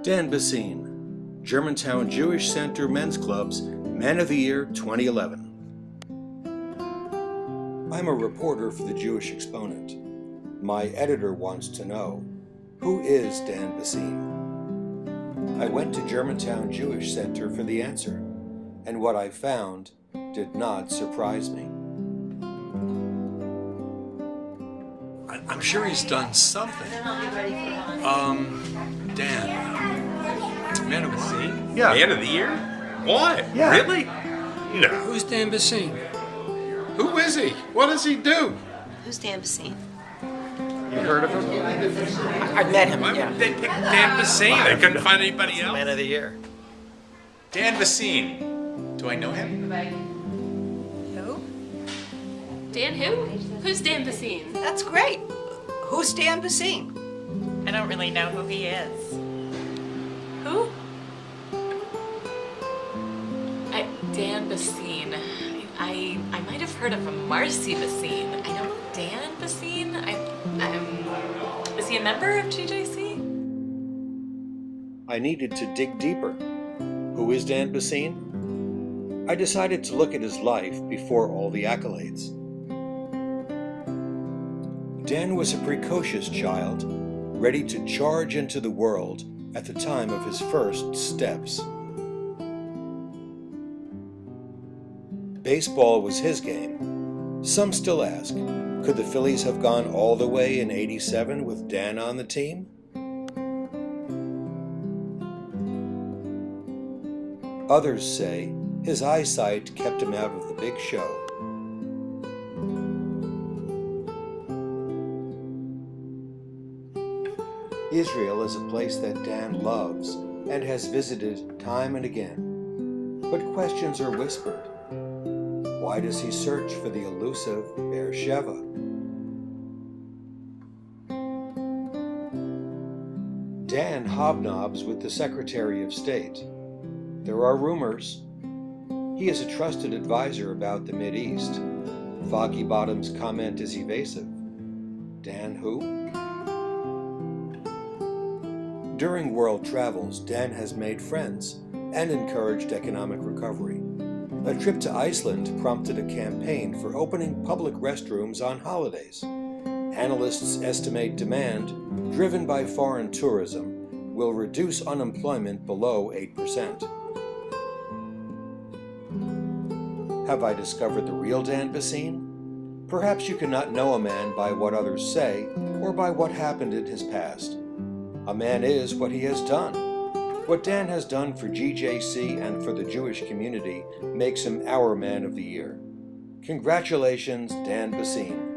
Dan Bacine, Germantown Jewish Center Men's Club's Man of the Year 2011. I'm a reporter for the Jewish Exponent. My editor wants to know, who is Dan Bacine? I went to Germantown Jewish Center for the answer, and what I found did not surprise me. I'm sure he's done something. Dan. Man of what? Yeah. Man of the Year? What? Yeah. Really? No. Who's Dan Bacine? Who is he? What does he do? Who's Dan Bacine? You heard of him? I met him, Why yeah. would they pick Dan Bacine? They couldn't find anybody else? Man of the Year. Dan Bacine. Do I know him? Who? Dan who? Who's Dan Bacine? That's great. Who's Dan Bacine? I don't really know who he is. Who? Dan Bacine. I might have heard of a Marcy Bacine. I know Dan Bacine. Is he a member of GJC? I needed to dig deeper. Who is Dan Bacine? I decided to look at his life before all the accolades. Dan was a precocious child, ready to charge into the world at the time of his first steps. Baseball was his game. Some still ask, could the Phillies have gone all the way in '87 with Dan on the team? Others say his eyesight kept him out of the big show. Israel is a place that Dan loves and has visited time and again. But questions are whispered. Why does he search for the elusive Beersheba? Dan hobnobs with the Secretary of State. There are rumors. He is a trusted advisor about the Mideast. Foggy Bottom's comment is evasive. Dan who? During world travels, Dan has made friends and encouraged economic recovery. A trip to Iceland prompted a campaign for opening public restrooms on holidays. Analysts estimate demand, driven by foreign tourism, will reduce unemployment below 8%. Have I discovered the real Dan Bacine? Perhaps you cannot know a man by what others say or by what happened in his past. A man is what he has done. What Dan has done for GJC and for the Jewish community makes him our Man of the Year. Congratulations, Dan Bacine.